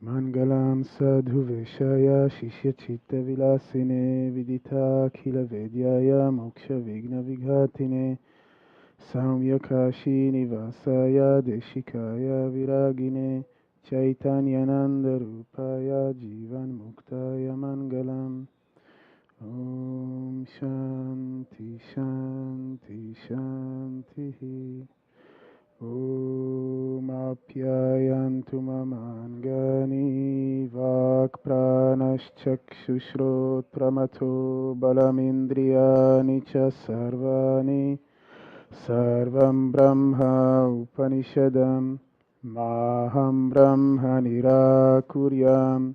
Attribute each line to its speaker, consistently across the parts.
Speaker 1: Mangalam sadhu veshaya shishya chitta vilasine vidita khila vedyaya moksha vigna vighatine Saumya Kashi nivasaya deshikaya viragine Chaitanyananda rupaya jivan muktaya mangalam Om Shanti Shanti Shanti Om Apyayantu Mamangani Vak Pranashchakshushrotramato Balamindriyani Cha Sarvani Sarvam Brahma Upanishadam Maham Brahma Nirakuryam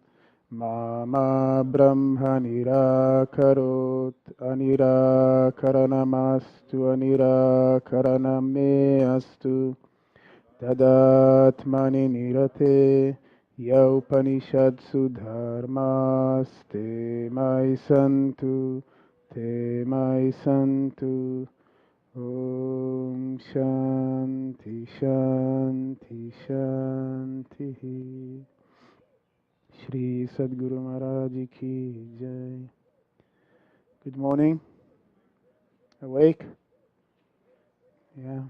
Speaker 1: Mama Brahma Nirakarot Anirakaranamastu Anirakaraname Astu Tadatmani Nirate Yaupanishadsu Dharmaste Mai Santu Te Mai Santu Om Shanti Shanti Shanti Shri Sadguru Maharaj Ki Jai. Good morning. Awake? Yeah.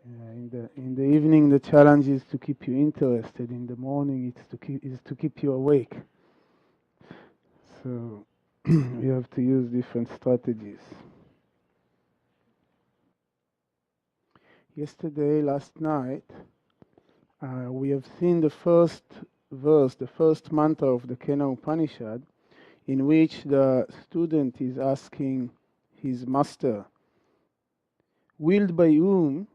Speaker 1: In the evening the challenge is to keep you interested. In the morning it's to keep you awake. So we have to use different strategies. Last night, we have seen the first verse, the first mantra of the Kena Upanishad, in which the student is asking his master, willed by whom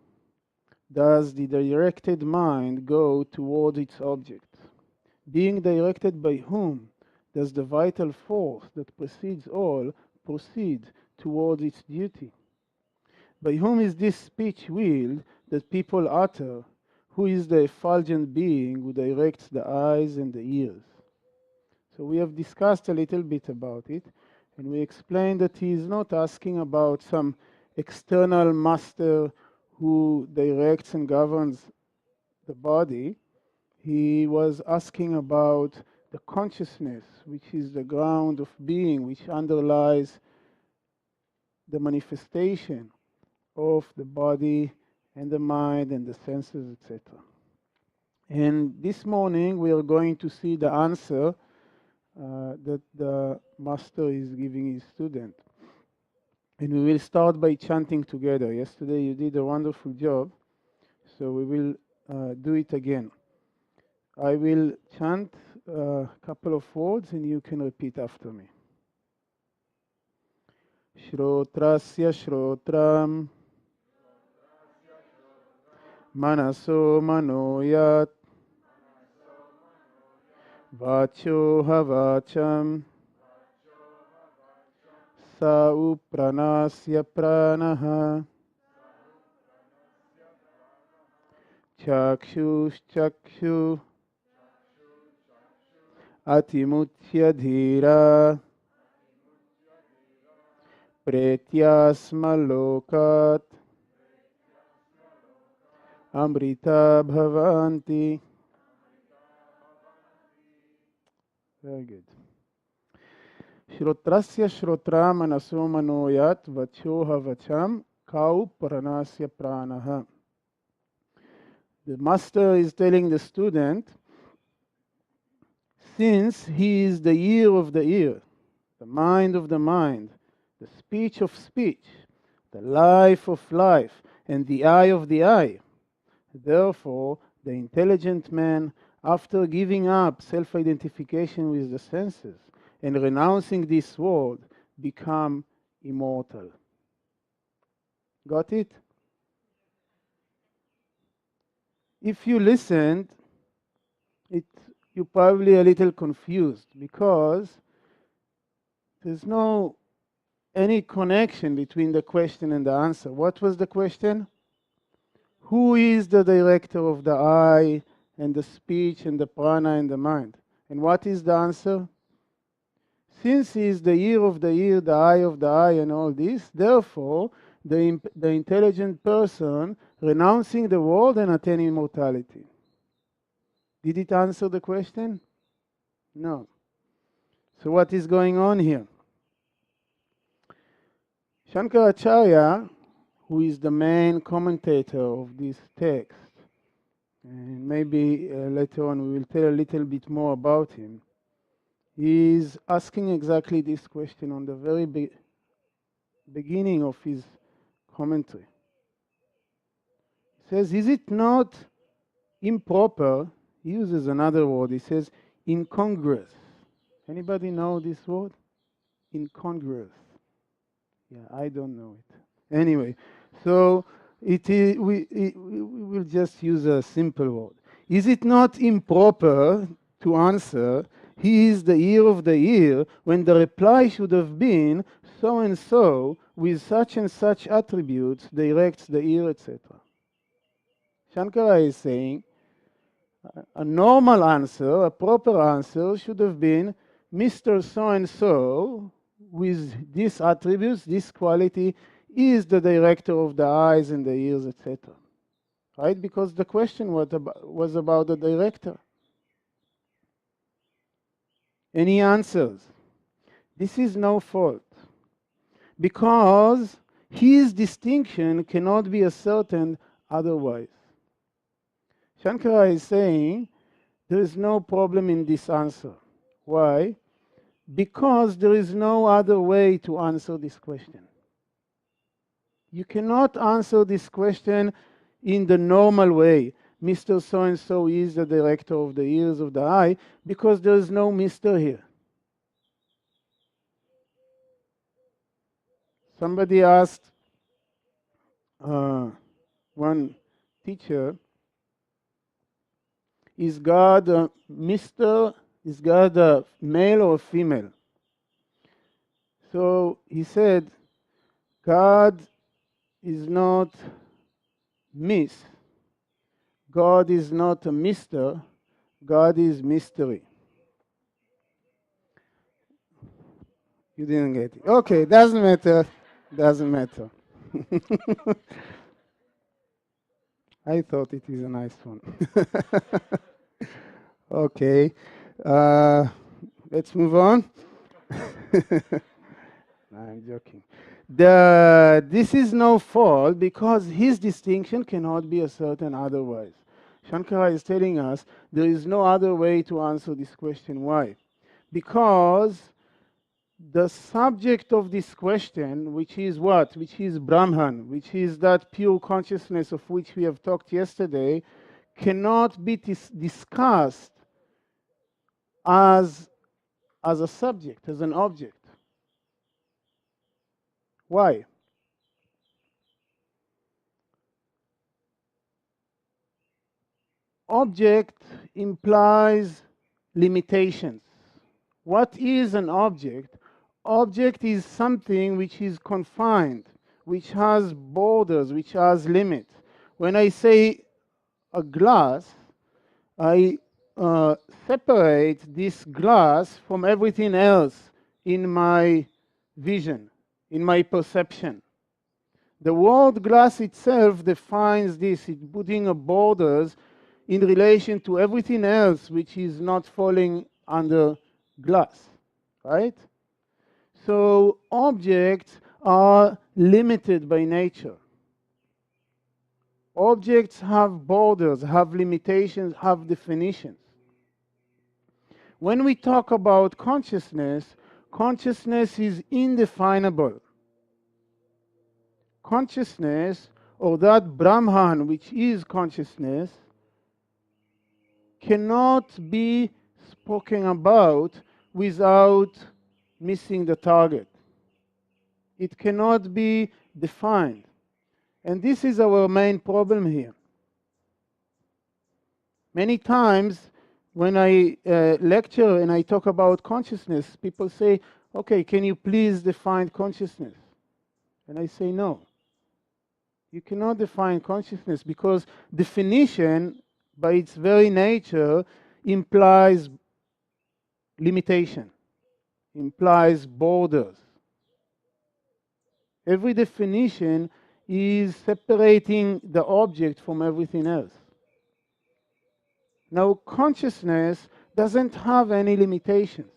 Speaker 1: does the directed mind go toward its object? Being directed by whom does the vital force that precedes all proceed toward its duty? By whom is this speech willed that people utter? Who is the effulgent being who directs the eyes and the ears? So we have discussed a little bit about it, and we explained that he is not asking about some external master who directs and governs the body. He was asking about the consciousness, which is the ground of being, which underlies the manifestation of the body and the mind and the senses, etc. And this morning we are going to see the answer that the master is giving his student. And we will start by chanting together. Yesterday you did a wonderful job, so we will do it again. I will chant a couple of words and you can repeat after me. Shrotrasya Shrotram Manaso Manoyat Vacho Havacham Sa Upranasya Pranaha Chakshush Chakshu Atimutya Dhira Pretyasma Lokat Amrita Bhavanti. Very good. Shrotrasya Shrotra Manaso Manoyat Vacho Havacham Kau Pranasya Pranaha. The master is telling the student, since he is the ear of the ear, the mind of the mind, the speech of speech, the life of life, and the eye of the eye, therefore the intelligent man, after giving up self-identification with the senses and renouncing this world, become immortal. Got it? If you listened, you're probably a little confused because there's no any connection between the question and the answer. What was the question? Who is the director of the eye and the speech and the prana and the mind? And what is the answer? Since he is the ear of the ear, the eye of the eye, and all this, therefore, the intelligent person renouncing the world and attaining immortality. Did it answer the question? No. So what is going on here? Shankaracharya, who is the main commentator of this text, and maybe later on we will tell a little bit more about him, he is asking exactly this question on the very beginning of his commentary. He says, is it not improper? He uses another word. He says, incongruous. Anybody know this word? Incongruous. Yeah, I don't know it. Anyway, so we will just use a simple word. Is it not improper to answer, he is the ear of the ear, when the reply should have been, so and so, with such and such attributes, directs the ear, etc. Shankara is saying, a normal answer, a proper answer, should have been, Mr. So-and-so, with these attributes, this quality, is the director of the eyes and the ears, etc. Right? Because the question was about the director. And he answers, this is no fault, because his distinction cannot be ascertained otherwise. Shankara is saying, there is no problem in this answer. Why? Because there is no other way to answer this question. You cannot answer this question in the normal way. Mr. So-and-so is the director of the ears of the eye, because there is no Mr. here. Somebody asked one teacher, is God a Mr.? Is God a male or a female? So he said, God is not Miss. God is not a Mr. God is mystery. You didn't get it. Okay, doesn't matter. Doesn't matter. I thought it is a nice one. Okay. Let's move on. No, I'm joking. This is no fault, because his distinction cannot be ascertained otherwise. Shankara is telling us there is no other way to answer this question. Why? Because the subject of this question, which is what? Which is Brahman, which is that pure consciousness of which we have talked yesterday, cannot be discussed as a subject, as an object. Why? Object implies limitations. What is an object? Object is something which is confined, which has borders, which has limits. When I say a glass, I separate this glass from everything else in my vision, in my perception. The word glass itself defines this. It's putting a borders in relation to everything else which is not falling under glass, right? So objects are limited by nature. Objects have borders, have limitations, have definitions. When we talk about consciousness, consciousness is indefinable. Consciousness, or that Brahman which is consciousness, cannot be spoken about without missing the target. It cannot be defined. And this is our main problem here. Many times when I lecture and I talk about consciousness, people say, okay, can you please define consciousness? And I say, no. You cannot define consciousness, because definition, by its very nature, implies limitation, implies borders. Every definition is separating the object from everything else. Now, consciousness doesn't have any limitations.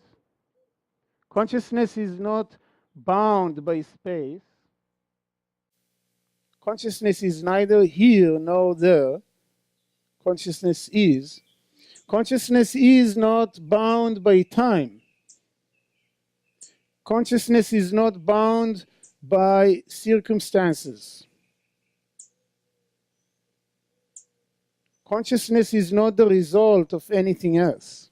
Speaker 1: Consciousness is not bound by space. Consciousness is neither here nor there. Consciousness is. Consciousness is not bound by time. Consciousness is not bound by circumstances. Consciousness is not the result of anything else.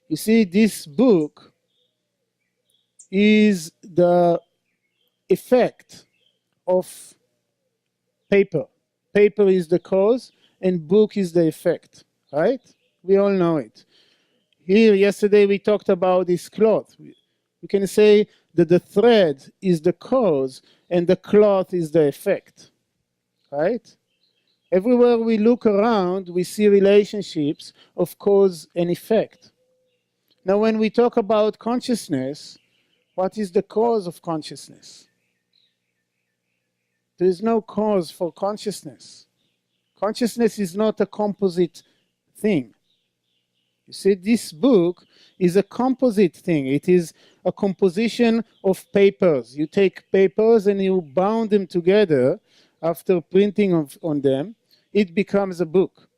Speaker 1: You see, this book is the effect of paper. Paper is the cause and book is the effect, right? We all know it. Here, yesterday we talked about this cloth. We can say that the thread is the cause and the cloth is the effect, right? Everywhere we look around, we see relationships of cause and effect. Now, when we talk about consciousness, what is the cause of consciousness? There is no cause for consciousness. Consciousness is not a composite thing. You see, this book is a composite thing. It is a composition of papers. You take papers and you bound them together after printing on them. It becomes a book.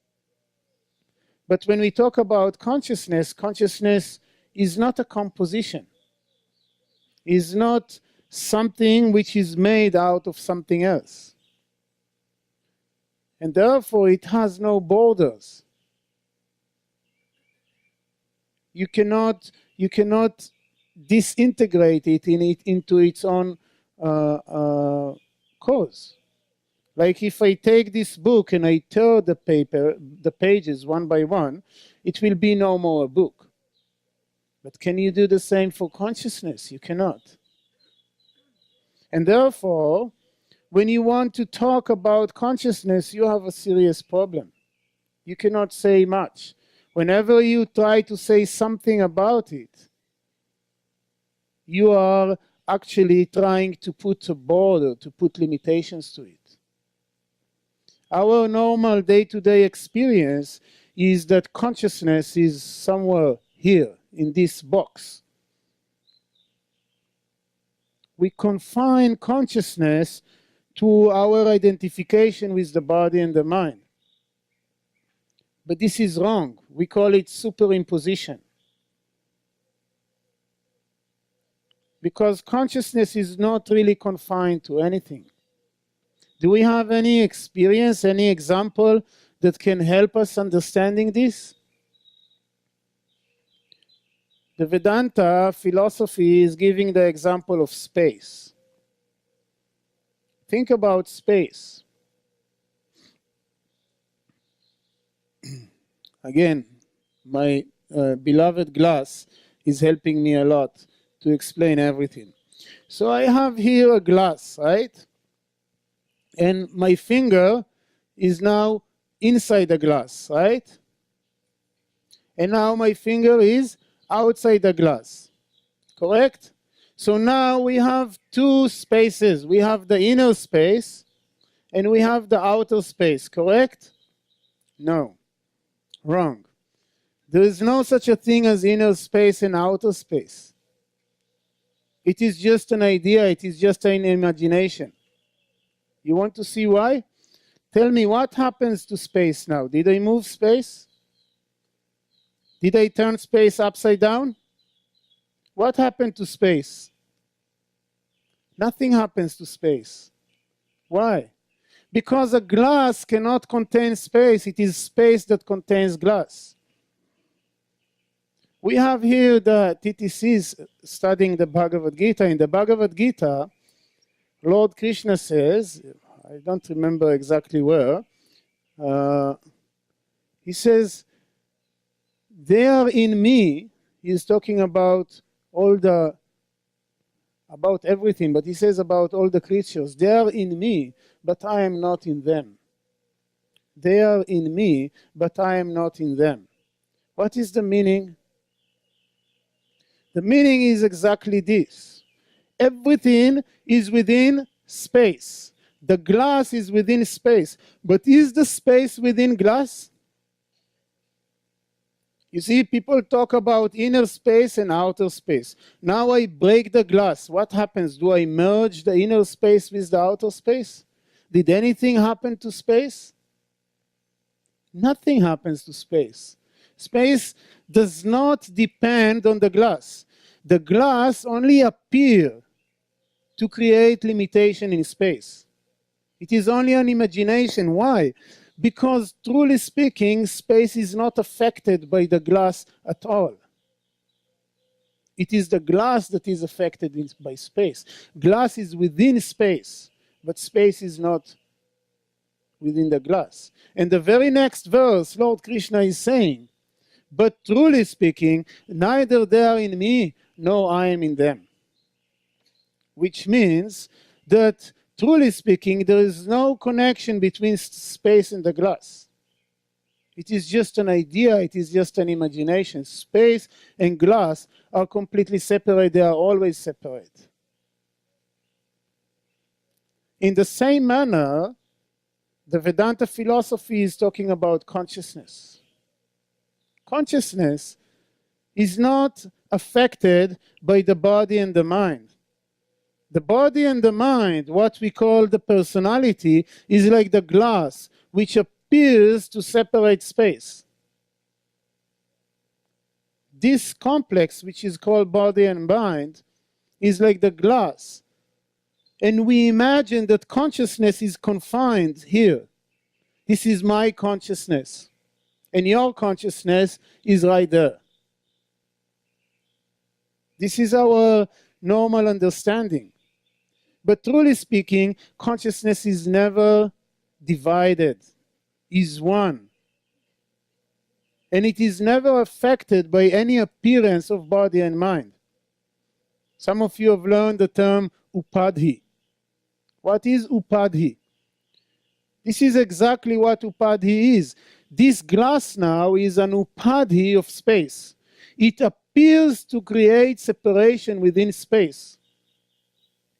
Speaker 1: But when we talk about consciousness, consciousness is not a composition. Is not something which is made out of something else. And therefore it has no borders. You cannot disintegrate it into its own cause. Like if I take this book and I tear the pages one by one, it will be no more a book. But can you do the same for consciousness? You cannot. And therefore, when you want to talk about consciousness, you have a serious problem. You cannot say much. Whenever you try to say something about it, you are actually trying to put a border, to put limitations to it. Our normal day-to-day experience is that consciousness is somewhere here, in this box. We confine consciousness to our identification with the body and the mind. But this is wrong. We call it superimposition. Because consciousness is not really confined to anything. Do we have any experience, any example that can help us understanding this? The Vedanta philosophy is giving the example of space. Think about space. Again, my beloved glass is helping me a lot to explain everything. So I have here a glass, right? And my finger is now inside the glass, right? And now my finger is outside the glass, correct? So now we have two spaces. We have the inner space and we have the outer space, correct? No, wrong. There is no such a thing as inner space and outer space. It is just an idea. It is just an imagination. You want to see why? Tell me what happens to space now. Did I move space? Did I turn space upside down? What happened to space? Nothing happens to space. Why? Because a glass cannot contain space. It is space that contains glass. We have here the TTCs studying the Bhagavad Gita. In the Bhagavad Gita, Lord Krishna says, I don't remember exactly where, he says, they are in me. He's talking about about everything, but he says about all the creatures. They are in me, but I am not in them. They are in me, but I am not in them. What is the meaning? The meaning is exactly this. Everything is within space. The glass is within space. But is the space within glass? You see, people talk about inner space and outer space. Now I break the glass. What happens? Do I merge the inner space with the outer space? Did anything happen to space? Nothing happens to space. Space does not depend on the glass. The glass only appears to create limitation in space. It is only an imagination. Why? Because, truly speaking, space is not affected by the glass at all. It is the glass that is affected by space. Glass is within space, but space is not within the glass. And the very next verse, Lord Krishna is saying, but truly speaking, neither they are in me, nor I am in them. Which means that, truly speaking, there is no connection between space and the glass. It is just an idea, it is just an imagination. Space and glass are completely separate, they are always separate. In the same manner, the Vedanta philosophy is talking about consciousness. Consciousness is not affected by the body and the mind. The body and the mind, what we call the personality, is like the glass, which appears to separate space. This complex, which is called body and mind, is like the glass. And we imagine that consciousness is confined here. This is my consciousness. And your consciousness is right there. This is our normal understanding. But truly speaking, consciousness is never divided, is one. And it is never affected by any appearance of body and mind. Some of you have learned the term upadhi. What is upadhi? This is exactly what upadhi is. This glass now is an upadhi of space. It appears to create separation within space.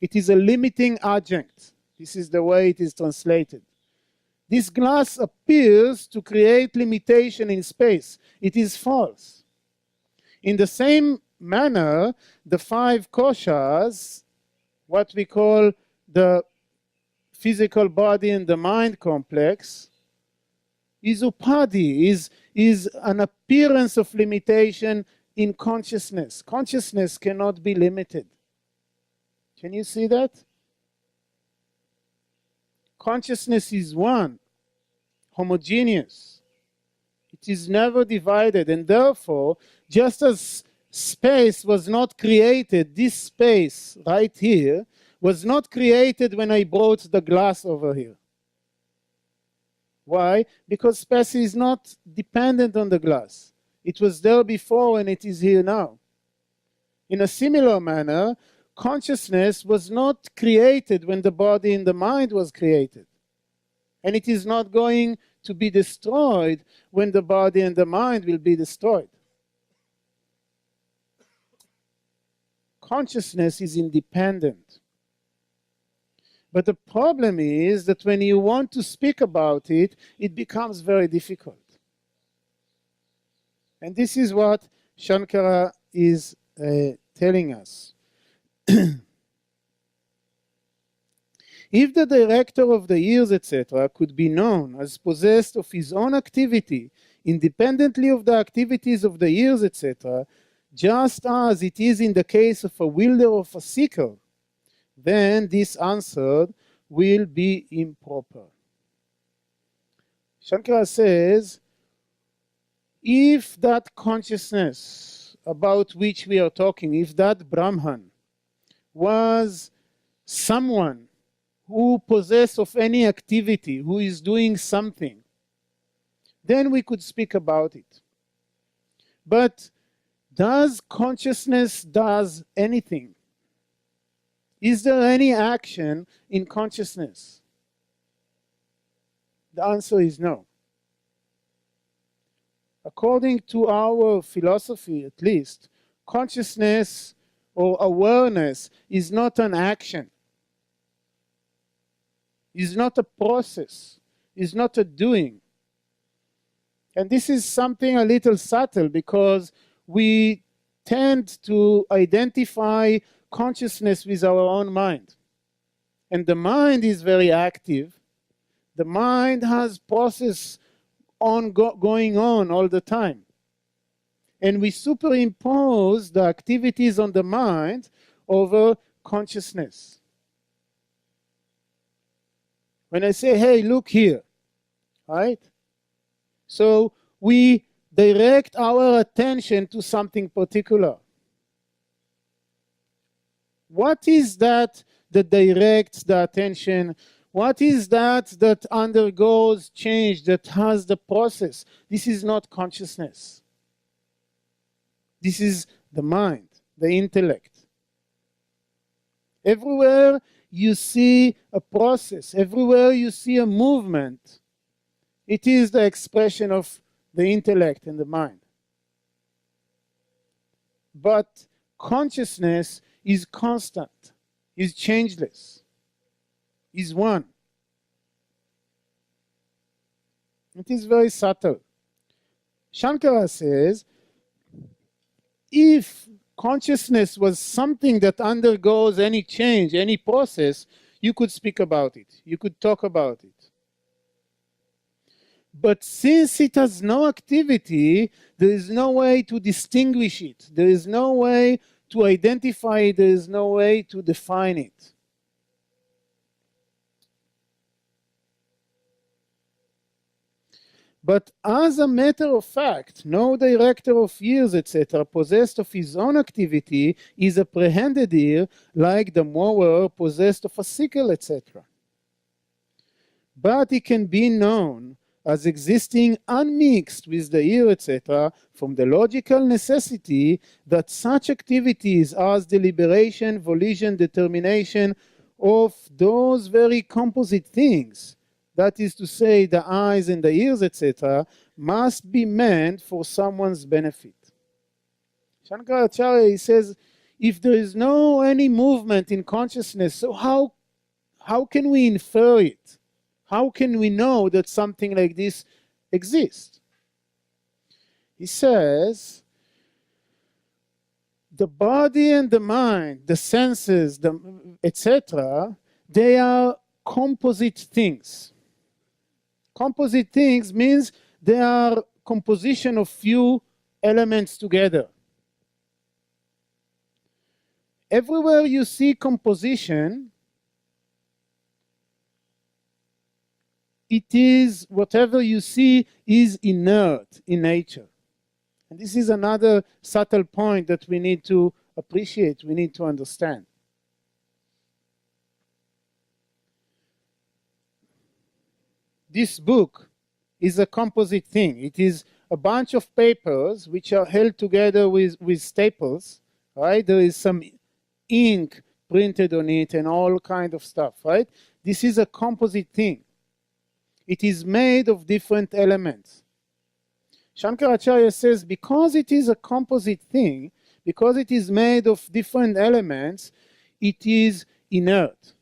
Speaker 1: It is a limiting adjunct. This is the way it is translated. This glass appears to create limitation in space. It is false. In the same manner, the 5 koshas, what we call the physical body and the mind complex, is upadhi, is an appearance of limitation in consciousness. Consciousness cannot be limited. Can you see that? Consciousness is one, homogeneous. It is never divided, and therefore, just as space was not created, this space right here was not created when I brought the glass over here. Why? Because space is not dependent on the glass. It was there before and it is here now. In a similar manner, consciousness was not created when the body and the mind was created. And it is not going to be destroyed when the body and the mind will be destroyed. Consciousness is independent. But the problem is that when you want to speak about it, it becomes very difficult. And this is what Shankara is telling us. If the director of the ears, etc., could be known as possessed of his own activity, independently of the activities of the ears, etc., just as it is in the case of a wielder of a sickle, then this answer will be improper. Shankara says, if that consciousness about which we are talking, if that Brahman was someone who possessed of any activity, who is doing something, then we could speak about it. But does consciousness does anything? Is there any action in consciousness? The answer is no. According to our philosophy, at least, consciousness or awareness is not an action. is not a process, is not a doing. And this is something a little subtle because we tend to identify consciousness with our own mind. And the mind is very active. The mind has process going on all the time. And we superimpose the activities on the mind over consciousness. When I say, hey, look here, right? So we direct our attention to something particular. What is that directs the attention? What is that undergoes change, that has the process? This is not consciousness. This is the mind, the intellect. Everywhere you see a process, everywhere you see a movement, it is the expression of the intellect and the mind. But consciousness is constant, is changeless, is one. It is very subtle. Shankara says, if consciousness was something that undergoes any change, any process, you could speak about it, you could talk about it. But since it has no activity, there is no way to distinguish it. There is no way to identify it. There is no way to define it. But as a matter of fact, no director of years, etc., possessed of his own activity is apprehended here like the mower possessed of a sickle, etc. But it can be known as existing unmixed with the ear, etc., from the logical necessity that such activities as deliberation, volition, determination of those very composite things, that is to say, the eyes and the ears, etc., must be meant for someone's benefit. Shankaracharya, he says, if there is no any movement in consciousness, so how can we infer it? How can we know that something like this exists? He says, the body and the mind, the senses, etc., they are composite things. Composite things means they are composition of few elements together. Everywhere you see composition, it is, whatever you see is inert in nature. And this is another subtle point that we need to appreciate, we need to understand. This book is a composite thing. It is a bunch of papers which are held together with staples, right? There is some ink printed on it and all kind of stuff, right? This is a composite thing. It is made of different elements. Shankaracharya says, because it is a composite thing, because it is made of different elements, it is inert.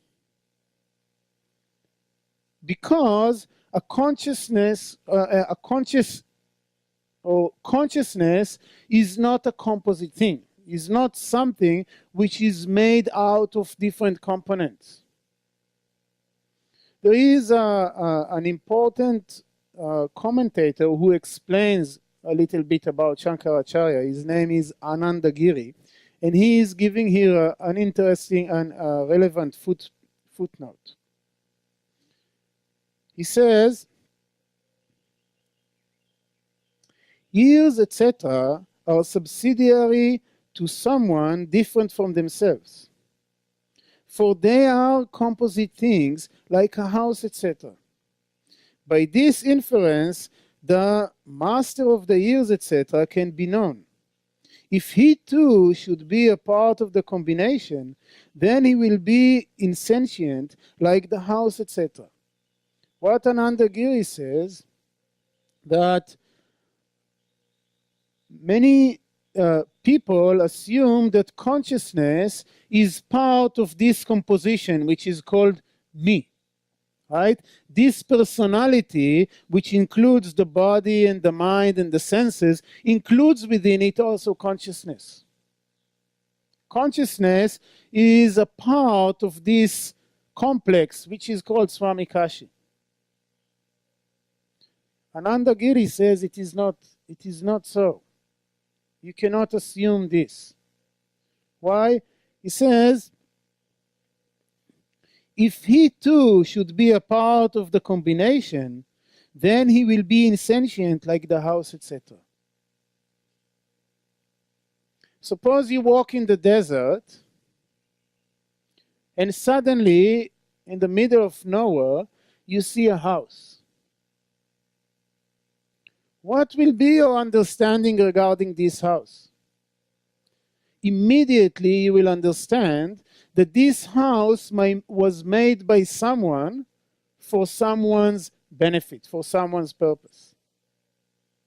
Speaker 1: Because a consciousness is not a composite thing, is not something which is made out of different components. There is an important commentator who explains a little bit about Shankaracharya. His name is Anandagiri, and he is giving here an interesting and relevant footnote. He says, ears, etc., are subsidiary to someone different from themselves, for they are composite things like a house, etc. By this inference, the master of the ears, etc., can be known. If he too should be a part of the combination, then he will be insentient like the house, etc. What Anandagiri says, that many people assume that consciousness is part of this composition, which is called me. right? This personality, which includes the body and the mind and the senses, includes within it also consciousness. Consciousness is a part of this complex, which is called Swami Kashi. Ananda Giri says it is not so. You cannot assume this. Why? He says, if he too should be a part of the combination, then he will be insentient like the house, etc. Suppose you walk in the desert and suddenly, in the middle of nowhere, you see a house. What will be your understanding regarding this house? Immediately you will understand that this house was made by someone for someone's benefit, for someone's purpose.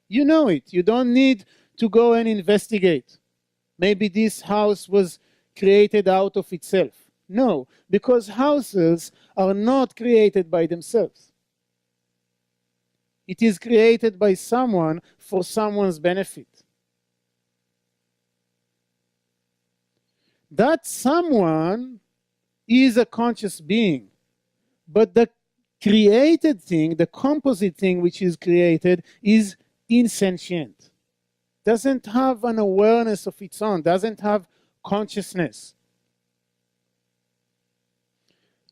Speaker 1: You know it. You don't need to go and investigate. Maybe this house was created out of itself. No, because houses are not created by themselves. It is created by someone for someone's benefit. That someone is a conscious being, but the created thing, the composite thing which is created, is insentient. Doesn't have an awareness of its own, doesn't have consciousness.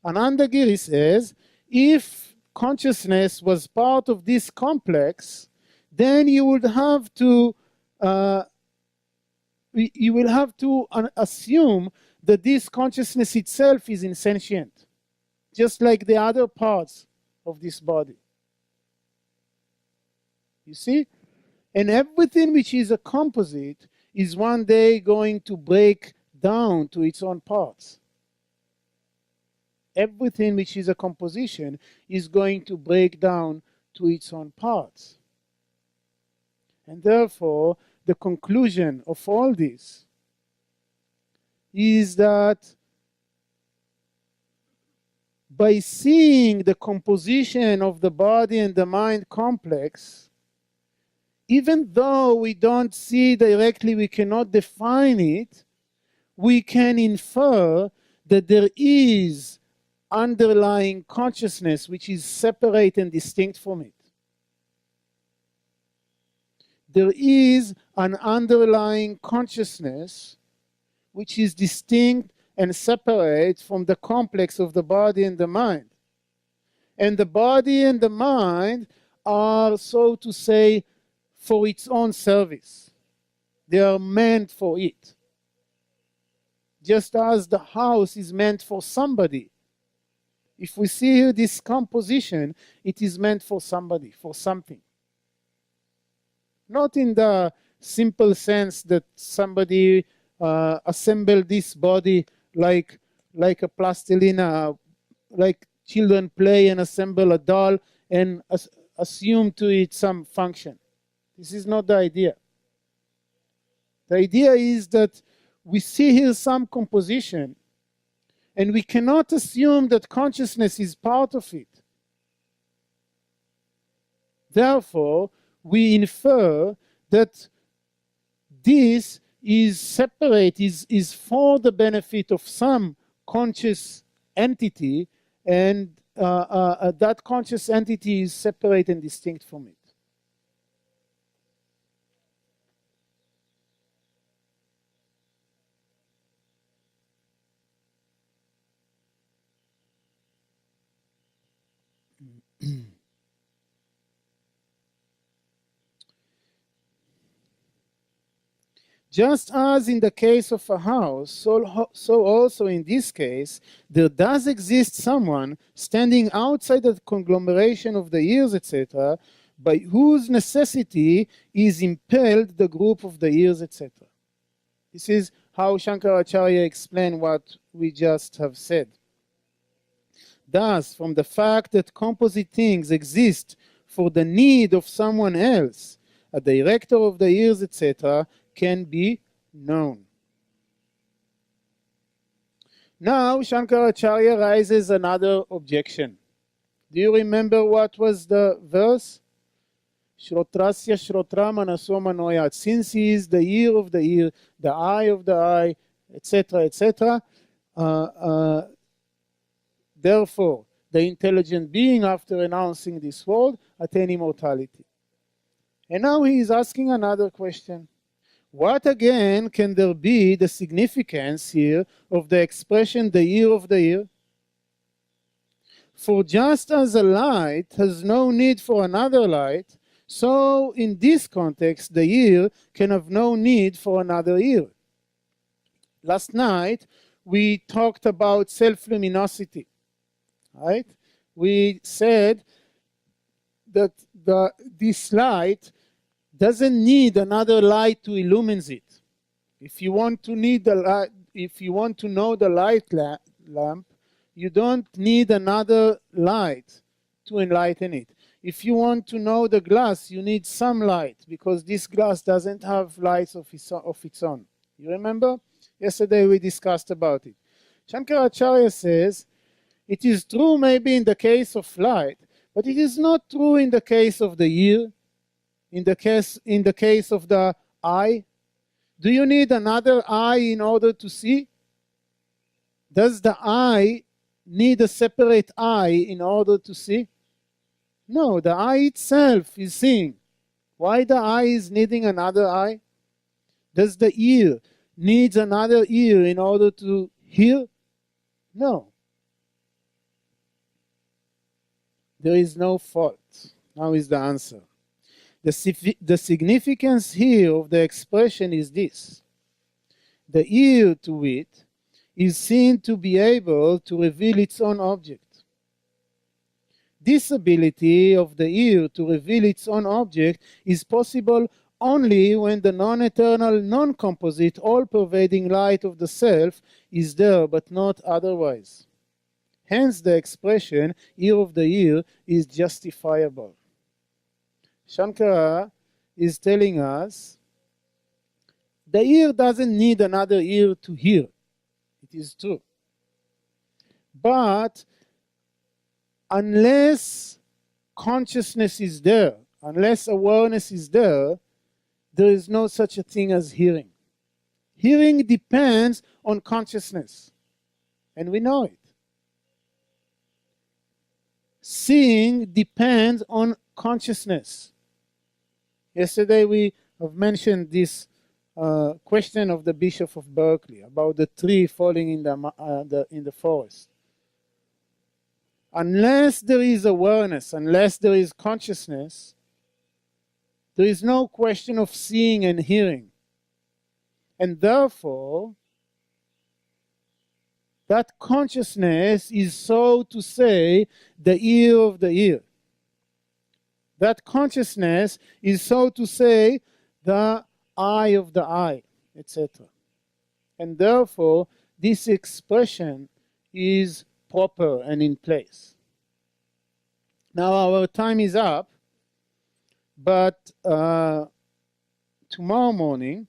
Speaker 1: Ananda Giri says, if consciousness was part of this complex, then you would have to assume that this consciousness itself is insentient, just like the other parts of this body. You see? And everything which is a composite is one day going to break down to its own parts. Everything which is a composition is going to break down to its own parts. And therefore, the conclusion of all this is that by seeing the composition of the body and the mind complex, even though we don't see directly, we cannot define it, we can infer that there is underlying consciousness which is separate and distinct from it. There is an underlying consciousness which is distinct and separate from the complex of the body and the mind. And the body and the mind are, so to say, for its own service. They are meant for it. Just as the house is meant for somebody. If we see here this composition, it is meant for somebody, for something. Not in the simple sense that somebody assembled this body like a plastilina, like children play and assemble a doll and assume to it some function. This is not the idea. The idea is that we see here some composition and we cannot assume that consciousness is part of it. Therefore, we infer that this is separate, is for the benefit of some conscious entity, and that conscious entity is separate and distinct from it. Just as in the case of a house, so also in this case, there does exist someone standing outside the conglomeration of the ears, etc., by whose necessity is impelled the group of the ears, etc. This is how Shankaracharya explained what we just have said. Thus, from the fact that composite things exist for the need of someone else, a director of the ears, etc., can be known. Now, Shankaracharya raises another objection. Do you remember what was the verse? Shrotrasya Shrotra Manaso Manoyat. Since he is the ear of the ear, the eye of the eye, etc., etc., therefore, the intelligent being, after renouncing this world, attain immortality. And now he is asking another question. What again can there be the significance here of the expression the ear of the ear? For just as a light has no need for another light, so in this context the ear can have no need for another ear. Last night we talked about self-luminosity, right? We said that this light doesn't need another light to illumine it. If you want to know the light lamp, you don't need another light to enlighten it. If you want to know the glass, you need some light, because this glass doesn't have lights of its own. You remember? Yesterday we discussed about it. Shankaracharya says, it is true maybe in the case of light, but it is not true in the case of the ear, in the case of the eye. Do you need another eye in order to see? Does the eye need a separate eye in order to see? No, the eye itself is seeing. Why the eye is needing another eye? Does the ear need another ear in order to hear? No. There is no fault. Now is the answer. The significance here of the expression is this. The ear, to wit, is seen to be able to reveal its own object. This ability of the ear to reveal its own object is possible only when the non-eternal, non-composite, all-pervading light of the self is there, but not otherwise. Hence the expression, ear of the ear, is justifiable. Shankara is telling us the ear doesn't need another ear to hear. It is true. But unless consciousness is there, unless awareness is there, there is no such a thing as hearing. Hearing depends on consciousness, and we know it. Seeing depends on consciousness. Yesterday we have mentioned this question of the Bishop of Berkeley about the tree falling in the forest. Unless there is awareness, unless there is consciousness, there is no question of seeing and hearing. And therefore, that consciousness is, so to say, the ear of the ear. That consciousness is, so to say, the eye of the eye, etc. And therefore, this expression is proper and in place. Now our time is up, but tomorrow morning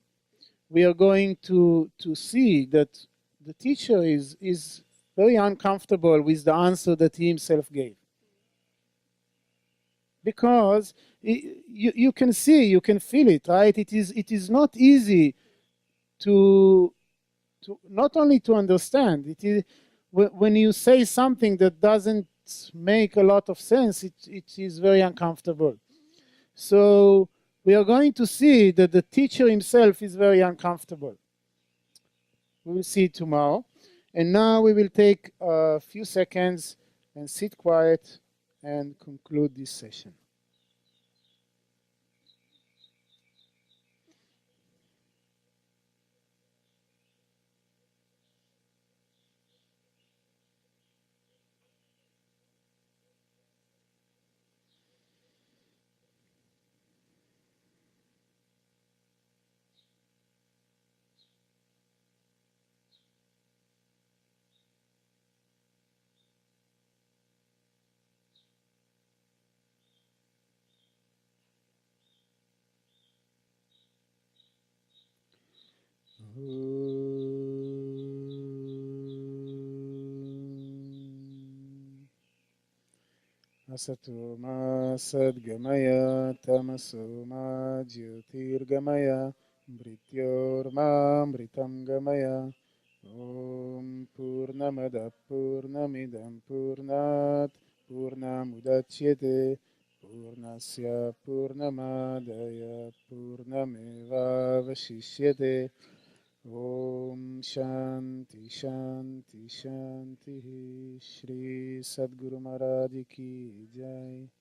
Speaker 1: we are going to see that the teacher is very uncomfortable with the answer that he himself gave. Because you can see, you can feel it, right? It is not easy to not only to understand. It is when you say something that doesn't make a lot of sense, it is very uncomfortable. So we are going to see that the teacher himself is very uncomfortable. We will see it tomorrow. And now we will take a few seconds and sit quiet and conclude this session. Asato ma sadgamaya tamaso ma jyotirgamaya mrityorma mritam gamaya. Om Purnamada Purnamidam Purnat Purnamudachyate Purnasya Purnamadaya Purnameva Vashishyate. Om Shanti Shanti Shanti. Shri Sadguru Maharaj Ki Jai.